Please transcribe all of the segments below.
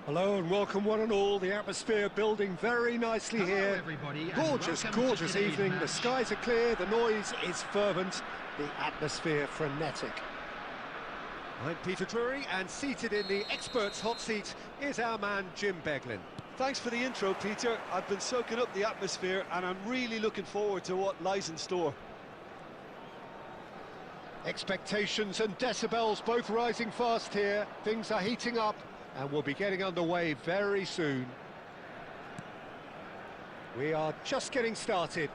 Hello and welcome one and all. The atmosphere building very nicely here. Everybody, Gorgeous evening. The skies are clear, the noise is fervent, the atmosphere frenetic. I'm Peter Drury, and seated in the experts' hot seat is our man Jim Beglin. Thanks for the intro, Peter. I've been soaking up the atmosphere and I'm really looking forward to what lies in store. Expectations and decibels both rising fast here. Things are heating up and we'll be getting underway very soon. We are just getting started.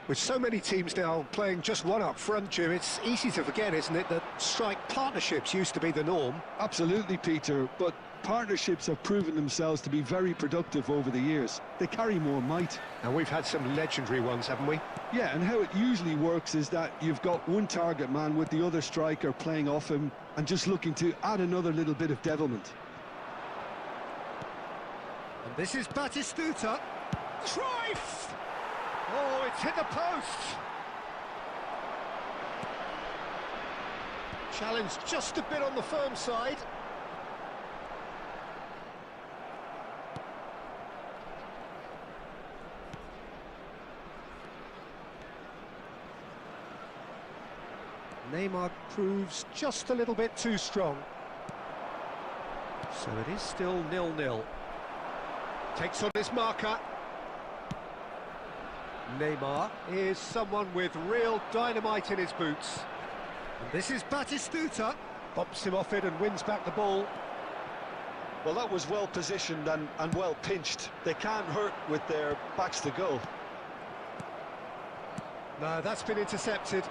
With so many teams now playing just one up front, Jim, it's easy to forget, isn't it, that strike partnerships used to be the norm? Absolutely, Peter, but partnerships have proven themselves to be very productive over the years. They carry more might. And we've had some legendary ones, haven't we? Yeah, and how it usually works is that you've got one target man with the other striker playing off him and just looking to add another little bit of devilment. And this is Batistuta. Cruyff! Oh, it's hit the post! Challenge just a bit on the firm side. Neymar proves just a little bit too strong. So it is still 0-0. Takes on his marker. Neymar is someone with real dynamite in his boots. And this is Batistuta. Bumps him off it and wins back the ball. Well, that was well positioned and well pinched. They can't hurt with their backs to goal. No, that's been intercepted.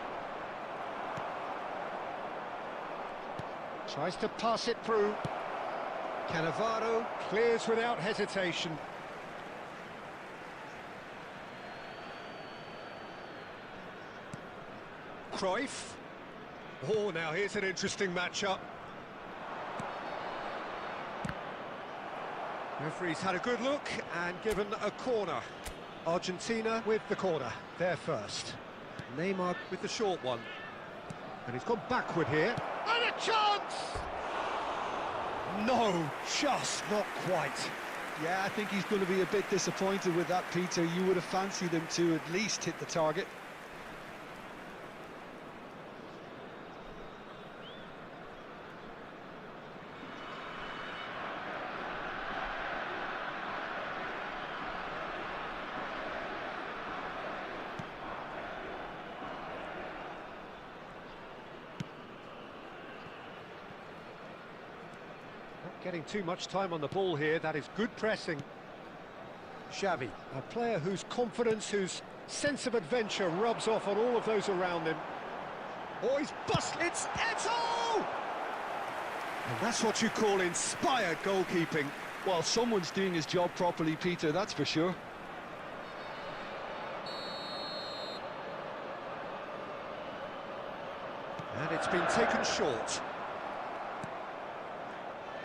Tries to pass it through. Cannavaro clears without hesitation. Cruyff. Oh, now here's an interesting matchup. Referee's had a good look and given a corner. Argentina with the corner, there first. Neymar with the short one. And he's gone backward here. And a chance! No, just not quite. Yeah, I think he's going to be a bit disappointed with that, Peter. You would have fancied him to at least hit the target. Getting too much time on the ball here, that is good pressing. Xavi, a player whose confidence, whose sense of adventure rubs off on all of those around him. Oh, he's busted, it's Eto'o! And that's what you call inspired goalkeeping. Well, someone's doing his job properly, Peter, that's for sure. And it's been taken short.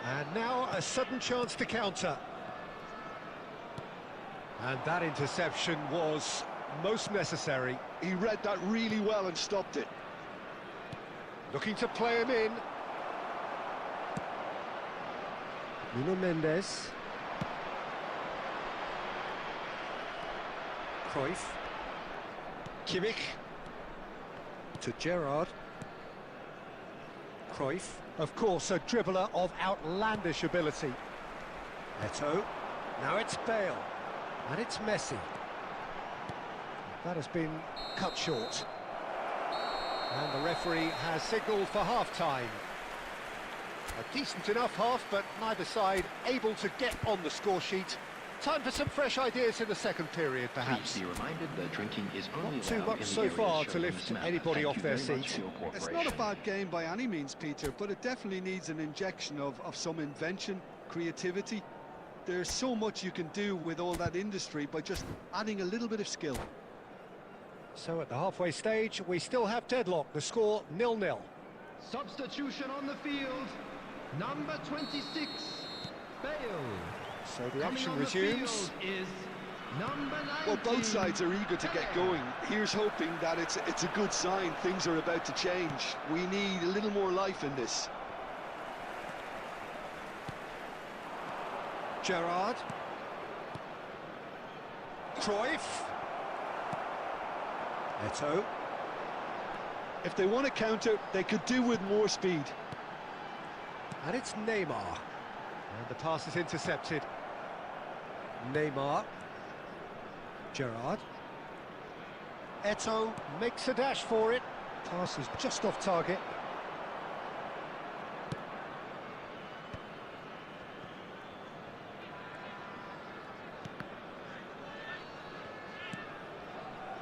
And now a sudden chance to counter. And that interception was most necessary. He read that really well and stopped it. Looking to play him in. Nuno Mendes. Cruyff. Kimmich. To Gerrard. Cruyff, of course, a dribbler of outlandish ability. Eto'o, now it's Bale, and it's Messi. That has been cut short. And the referee has signalled for half-time. A decent enough half, but neither side able to get on the score sheet. Time for some fresh ideas in the second period, perhaps. Please be reminded that drinking is only Not too allowed much in the so areas far shown to on lift this map. anybody Thank off you their very much seat. for your It's cooperation. not a bad game by any means, Peter, but it definitely needs an injection of some invention, creativity. There's so much you can do with all that industry by just adding a little bit of skill. So at the halfway stage, we still have deadlock. The score 0-0. Substitution on the field, number 26, Bale. So the action resumes. Is number 19. Well, both sides are eager to get going. Here's hoping that it's a good sign. Things are about to change. We need a little more life in this. Gerrard. Cruyff. Eto'o. If they want to counter, they could do with more speed. And it's Neymar. And the pass is intercepted. Neymar. Gerrard. Eto'o makes a dash for it. Pass is just off target.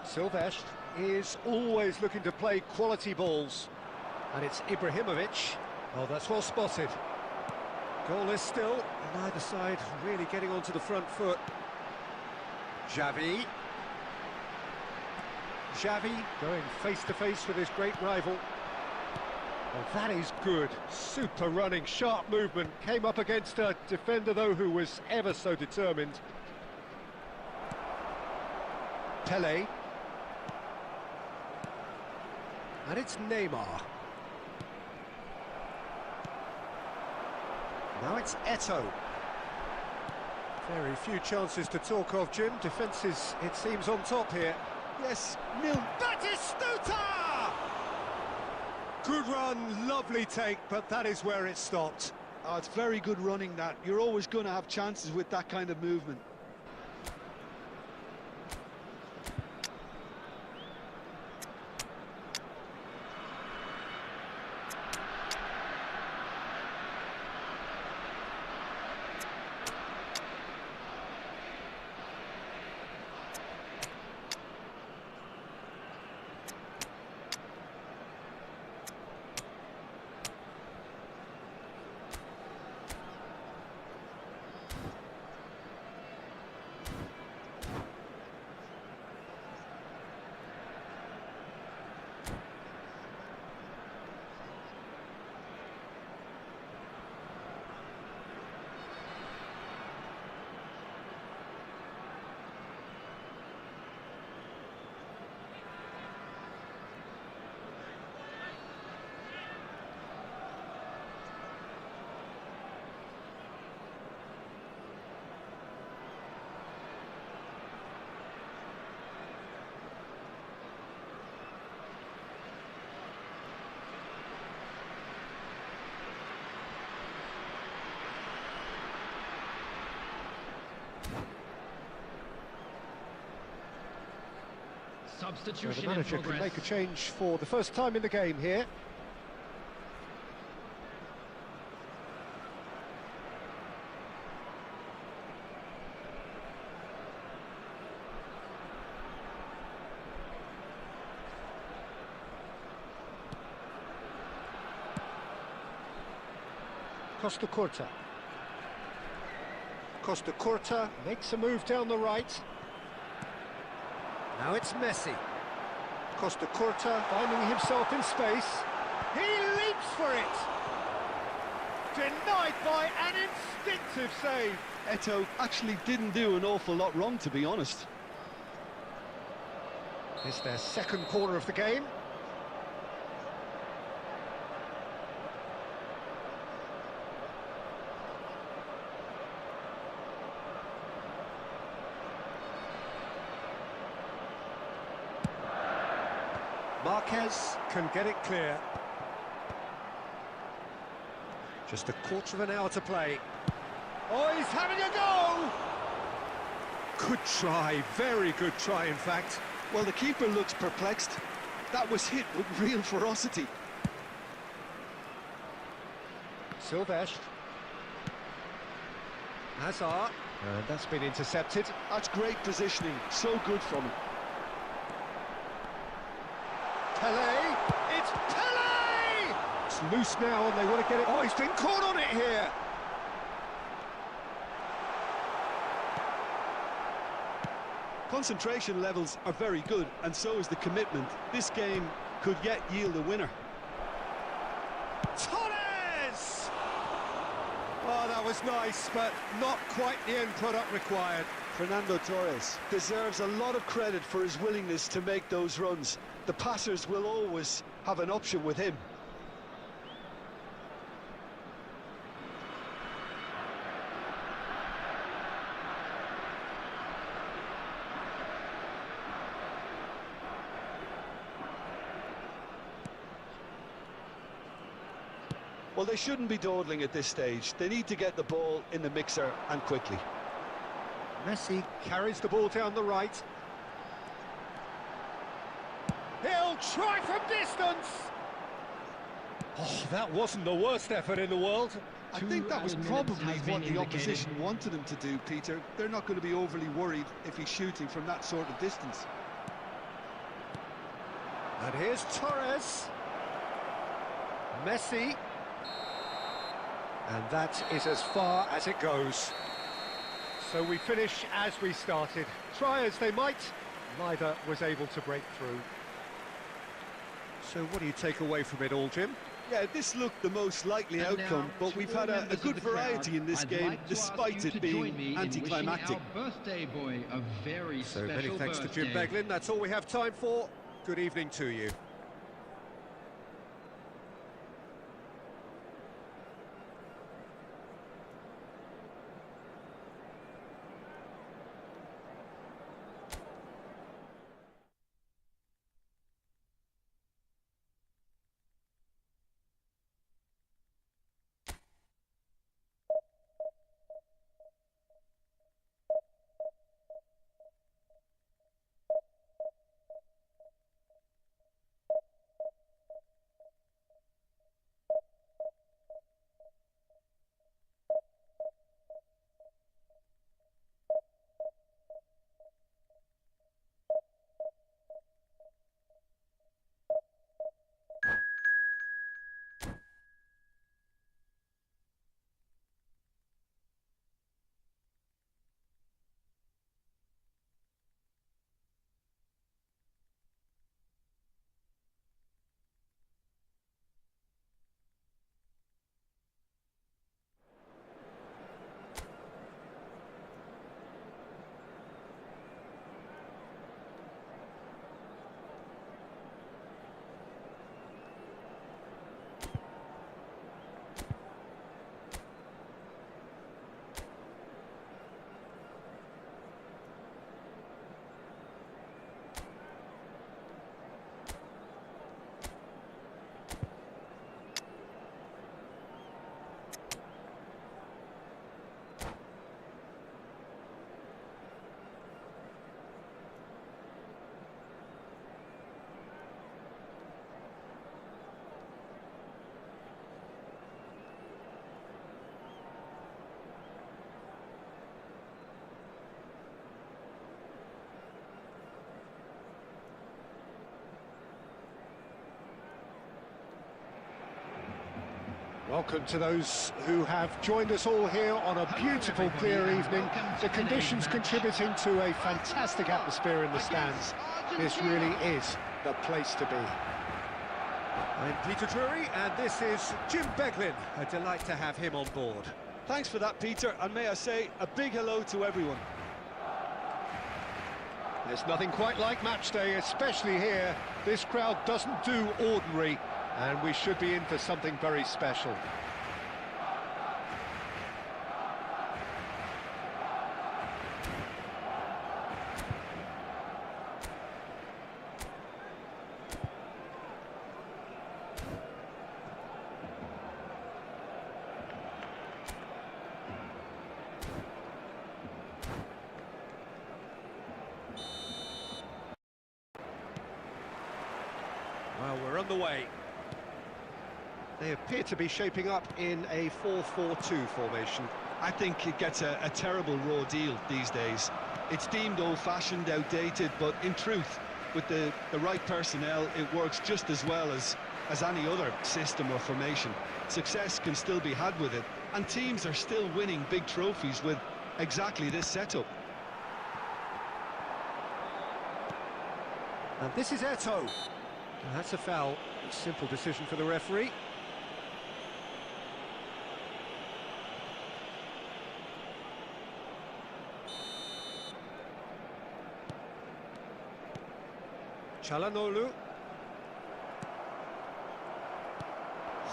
Silvestre is always looking to play quality balls. And it's Ibrahimovic. Oh, that's well spotted. Goalless still, neither side really getting onto the front foot. Xavi. Xavi going face-to-face with his great rival. Well, that is good. Super running, sharp movement. Came up against a defender, though, who was ever so determined. Pelé. And it's Neymar. Now it's Eto'o. Very few chances to talk of, Jim. Defence is, it seems, on top here. Yes, nil. Batistuta! Good run, lovely take, but that is where it stopped. Oh, it's very good running that. You're always going to have chances with that kind of movement. So Substitution the manager in can progress. make a change for the first time in the game here. Costa Curta. Costa Curta makes a move down the right. Now it's Messi. Costa Curta finding himself in space. He leaps for it. Denied by an instinctive save. Eto'o actually didn't do an awful lot wrong, to be honest. It's their second corner of the game. Marquez can get it clear. Just a quarter of an hour to play. Oh, he's having a go! Good try, very good try, in fact. Well, the keeper looks perplexed. That was hit with real ferocity. Silvestre. Hazard. And that's been intercepted. That's great positioning, so good from him. Pelé! It's Pelé! It's loose now and they want to get it. Oh, he's been caught on it here! Concentration levels are very good, and so is the commitment. This game could yet yield a winner. Torres! Oh, that was nice, but not quite the end product required. Fernando Torres deserves a lot of credit for his willingness to make those runs. The passers will always have an option with him. Well, they shouldn't be dawdling at this stage. They need to get the ball in the mixer and quickly. Messi carries the ball down the right. He'll try from distance! Oh, that wasn't the worst effort in the world. I think that was probably what the opposition wanted him to do, Peter. They're not going to be overly worried if he's shooting from that sort of distance. And here's Torres. Messi. And that is as far as it goes. So we finish as we started. Try as they might, neither was able to break through. So what do you take away from it all, Jim? Yeah, this looked the most likely outcome, but we've had a good variety in this game, despite it being anticlimactic. So many thanks to Jim Beglin. That's all we have time for. Good evening to you. Welcome to those who have joined us all here on a beautiful, clear evening. The conditions contributing to a fantastic atmosphere in the stands. This really is the place to be. I'm Peter Drury, and this is Jim Beglin. A delight to have him on board. Thanks for that, Peter, and may I say a big hello to everyone. There's nothing quite like match day, especially here. This crowd doesn't do ordinary, and we should be in for something very special. Well, we're on the way. They appear to be shaping up in a 4-4-2 formation. I think it gets a terrible raw deal these days. It's deemed old-fashioned, outdated, but in truth, with the right personnel, it works just as well as any other system or formation. Success can still be had with it, and teams are still winning big trophies with exactly this setup. And this is Eto'o. And that's a foul. A simple decision for the referee. Çalhanoğlu.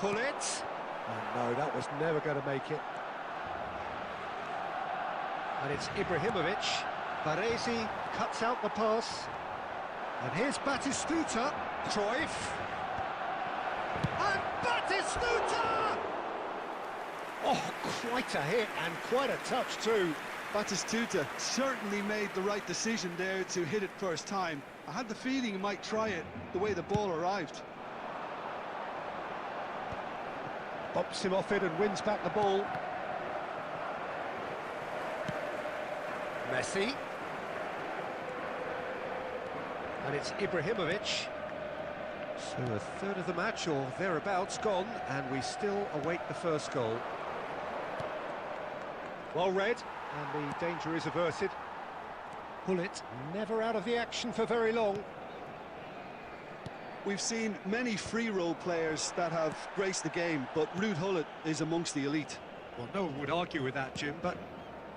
Hullet. Oh, no, that was never going to make it. And it's Ibrahimovic. Baresi cuts out the pass. And here's Batistuta. Cruyff. And Batistuta! Oh, quite a hit and quite a touch too. Batistuta certainly made the right decision there to hit it first time. I had the feeling he might try it the way the ball arrived. Bops him off it and wins back the ball. Messi. And it's Ibrahimovic. So a third of the match or thereabouts gone, and we still await the first goal. Well read, and the danger is averted. Bullet never out of the action for very long. We've seen many free role players that have graced the game, but Ruud Gullit is amongst the elite. Well, no one would argue with that, Jim, but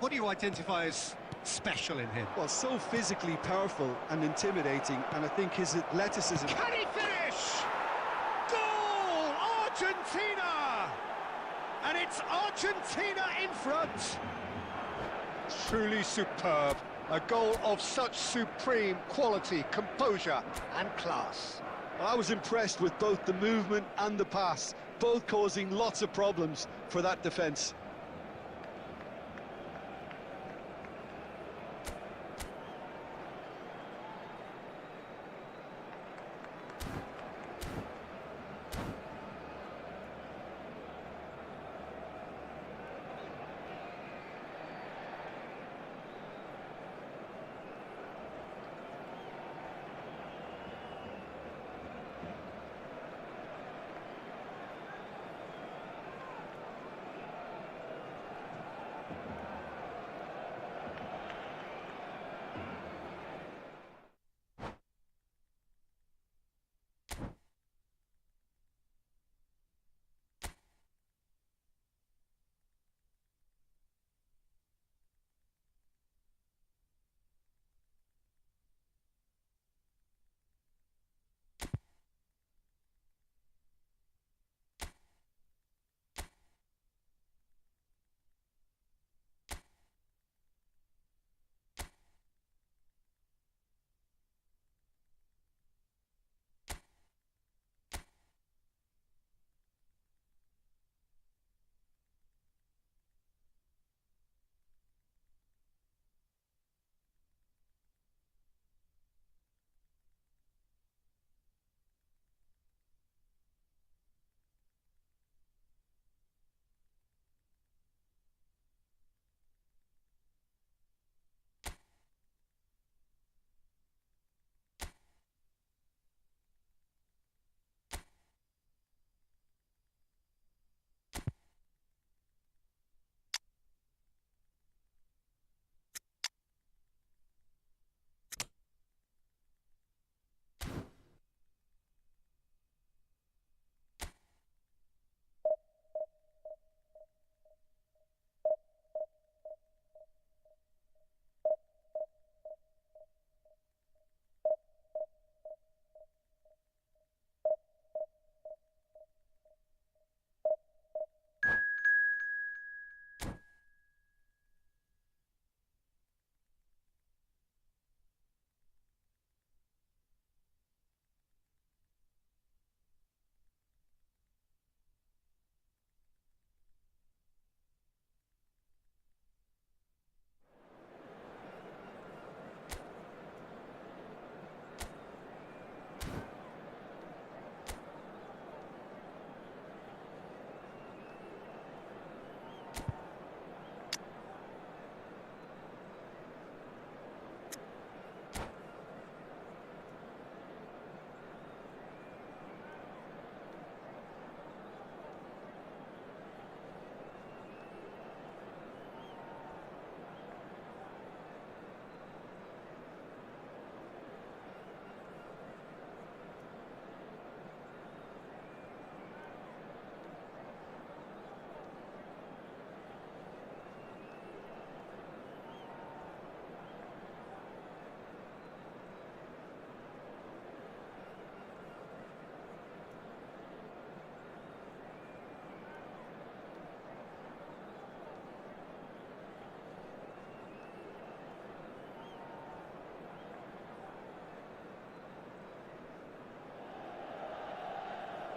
what do you identify as special in him? Well, so physically powerful and intimidating, and I think his athleticism... Can he finish? Goal! Argentina! And it's Argentina in front. Truly superb. A goal of such supreme quality, composure and class. I was impressed with both the movement and the pass, both causing lots of problems for that defence.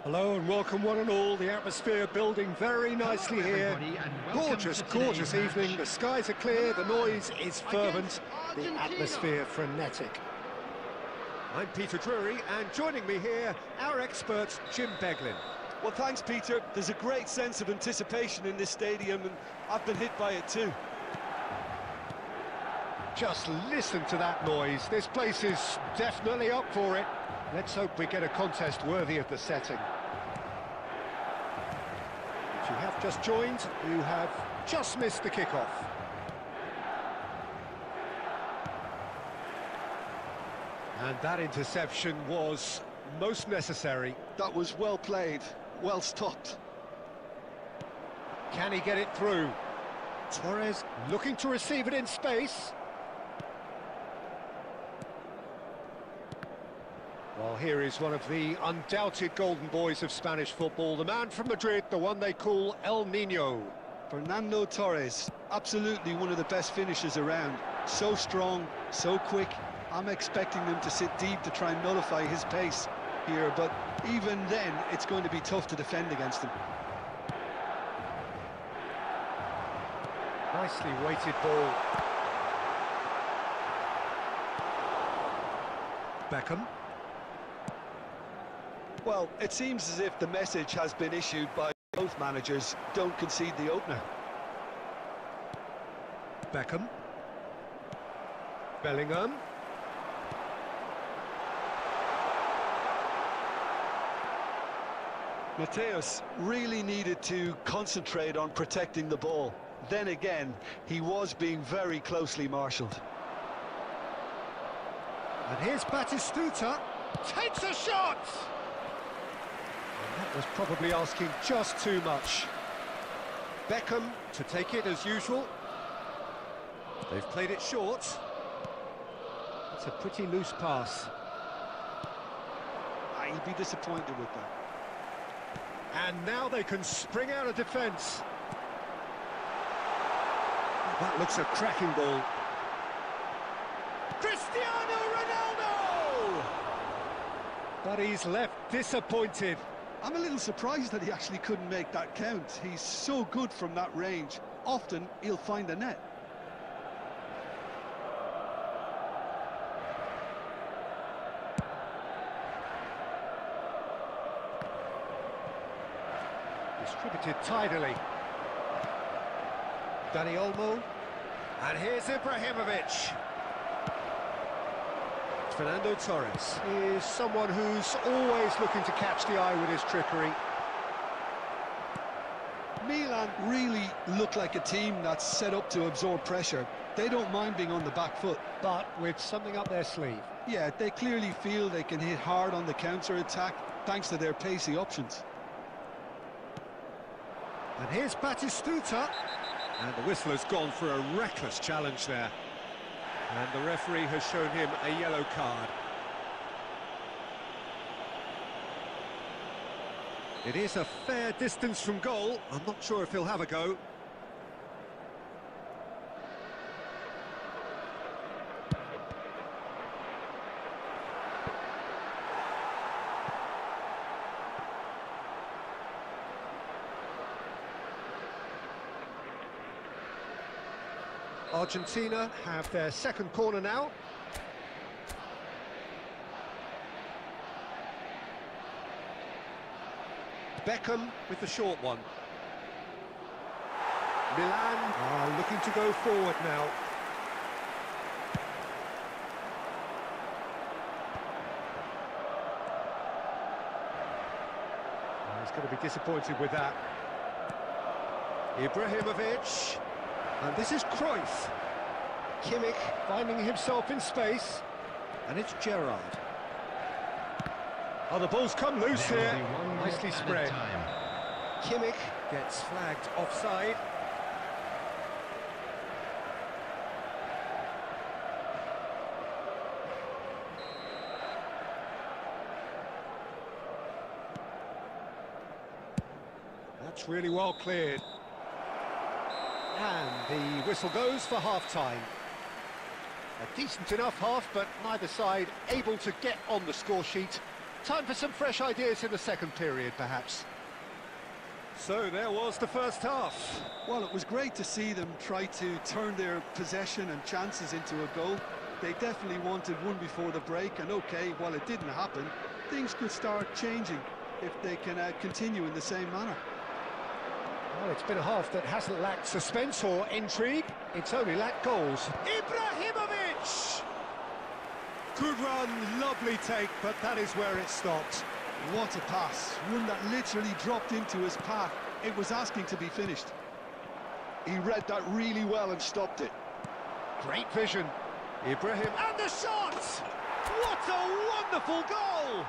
Hello and welcome one and all. The atmosphere building very nicely here. everybody, and welcome Gorgeous, to today's gorgeous match. evening. The skies are clear, the noise is fervent, Against the Argentina. atmosphere frenetic. I'm Peter Drury, and joining me here, our expert, Jim Beglin. Well, thanks, Peter. There's a great sense of anticipation in this stadium, and I've been hit by it too. Just listen to that noise. This place is definitely up for it. Let's hope we get a contest worthy of the setting. If you have just joined, you have just missed the kickoff. And that interception was most necessary. That was well played, well stopped. Can he get it through? Torres looking to receive it in space. Well, here is one of the undoubted golden boys of Spanish football, the man from Madrid, the one they call El Niño. Fernando Torres, absolutely one of the best finishers around. So strong, so quick. I'm expecting them to sit deep to try and nullify his pace here, but even then, it's going to be tough to defend against him. Nicely weighted ball. Beckham. Well, it seems as if the message has been issued by both managers: don't concede the opener. Beckham. Bellingham. Mateus really needed to concentrate on protecting the ball. Then again, he was being very closely marshalled. And here's Batistuta. Takes a shot! And that was probably asking just too much. Beckham to take it as usual. They've played it short. It's a pretty loose pass. He'd be disappointed with that. And now they can spring out of defence. That looks a cracking ball. Cristiano Ronaldo! But he's left disappointed. I'm a little surprised that he actually couldn't make that count. He's so good from that range. Often he'll find the net. Distributed tidily. Dani Olmo. And here's Ibrahimovic. Fernando Torres is someone who's always looking to catch the eye with his trickery. Milan really look like a team that's set up to absorb pressure. They don't mind being on the back foot. But with something up their sleeve. Yeah, they clearly feel they can hit hard on the counter-attack thanks to their pacey options. And here's Batistuta. And the whistle has gone for a reckless challenge there. And the referee has shown him a yellow card. It is a fair distance from goal. I'm not sure if he'll have a go. Argentina have their second corner now. Beckham with the short one. Milan are looking to go forward now. He's going to be disappointed with that. Ibrahimovic. And this is Cruyff. Kimmich finding himself in space. And it's Gerrard. Oh, the ball's come loose here. Nicely spread. Kimmich gets flagged offside. That's really well cleared. And the whistle goes for half-time. A decent enough half, but neither side able to get on the score sheet Time for some fresh ideas in the second period, perhaps. So there was the first half. Well, it was great to see them try to turn their possession and chances into a goal. They definitely wanted one before the break, and okay, while it didn't happen, things could start changing if they can continue in the same manner. Well, it's been a half that hasn't lacked suspense or intrigue. It's only lacked goals. Ibrahimovic! Good run, lovely take, but that is where it stopped. What a pass, one that literally dropped into his path. It was asking to be finished. He read that really well and stopped it. Great vision. Ibrahim, and the shot! What a wonderful goal!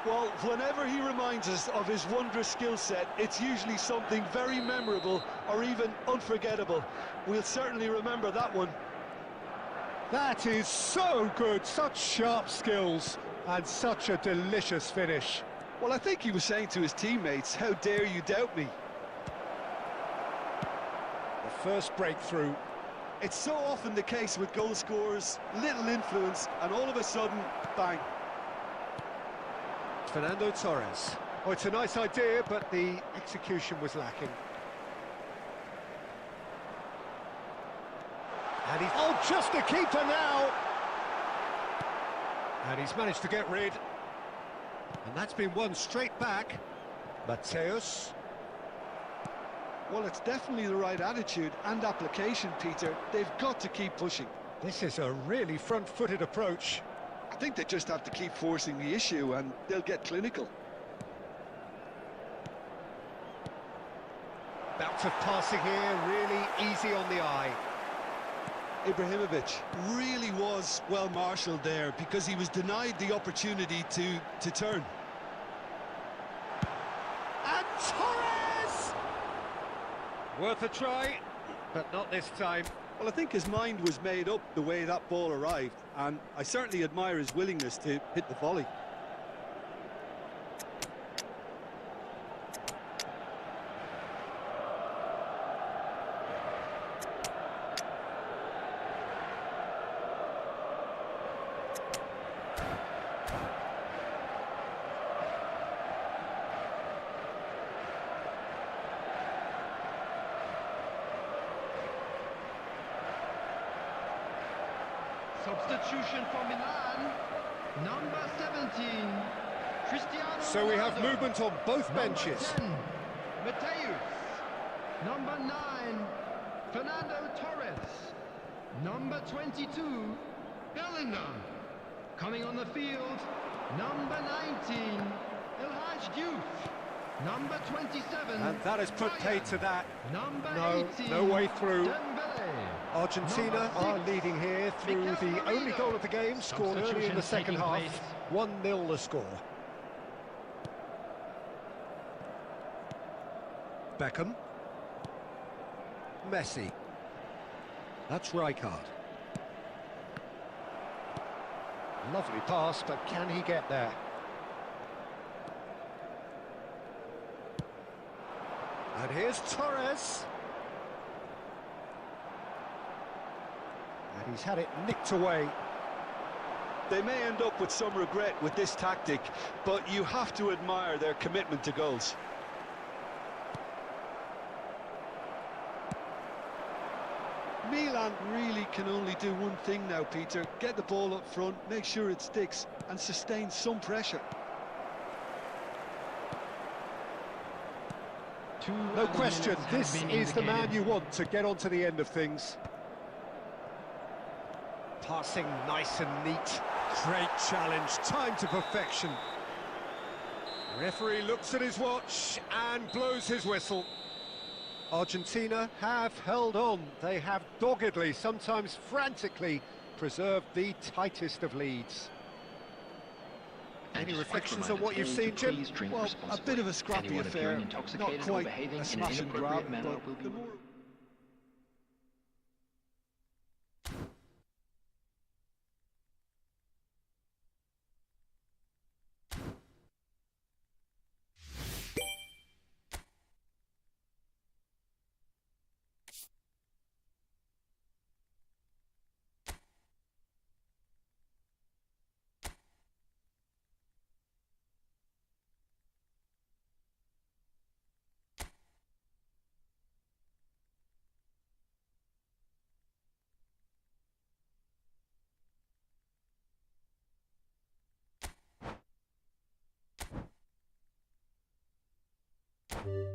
Well, whenever he reminds us of his wondrous skill set, it's usually something very memorable or even unforgettable. We'll certainly remember that one. That is so good, such sharp skills, and such a delicious finish. Well, I think he was saying to his teammates, how dare you doubt me? The first breakthrough. It's so often the case with goal scorers, little influence, and all of a sudden, bang. Fernando Torres. Oh, it's a nice idea, but the execution was lacking. And he's... Oh, just a keeper now! And he's managed to get rid. And that's been won straight back. Mateus. Well, it's definitely the right attitude and application, Peter. They've got to keep pushing. This is a really front-footed approach. I think they just have to keep forcing the issue and they'll get clinical. Bout of passing here, really easy on the eye. Ibrahimovic really was well marshalled there because he was denied the opportunity to turn. And Torres! Worth a try, but not this time. Well, I think his mind was made up the way that ball arrived, and I certainly admire his willingness to hit the volley. Substitution for Milan, number 17, Cristiano So we have Ronaldo. movement on both benches. Number 10, Mateus. Number 9, Fernando Torres. Number 22, Bellingham. Coming on the field, number 19, Elhaj Diouf. Number 27, And that has put paid to that. number 18, No way through. Dembele. Argentina Number are 6, leading here through Mikel the only Merino. goal of the game, scored early in the second half. 1-0 the score. Beckham. Messi. That's Rijkaard. Lovely pass, but can he get there? And here's Torres. And he's had it nicked away. They may end up with some regret with this tactic, but you have to admire their commitment to goals. Milan really can only do one thing now, Peter. Get the ball up front, make sure it sticks, and sustain some pressure. No question, this is the man you want to get onto the end of things. Passing nice and neat. Great challenge, time to perfection. Referee looks at his watch and blows his whistle. Argentina have held on. They have doggedly, sometimes frantically, preserved the tightest of leads. Any reflections on what you've seen, Jim? Well, a bit of a scrappy affair, not quite a smash and grab, but the more... you.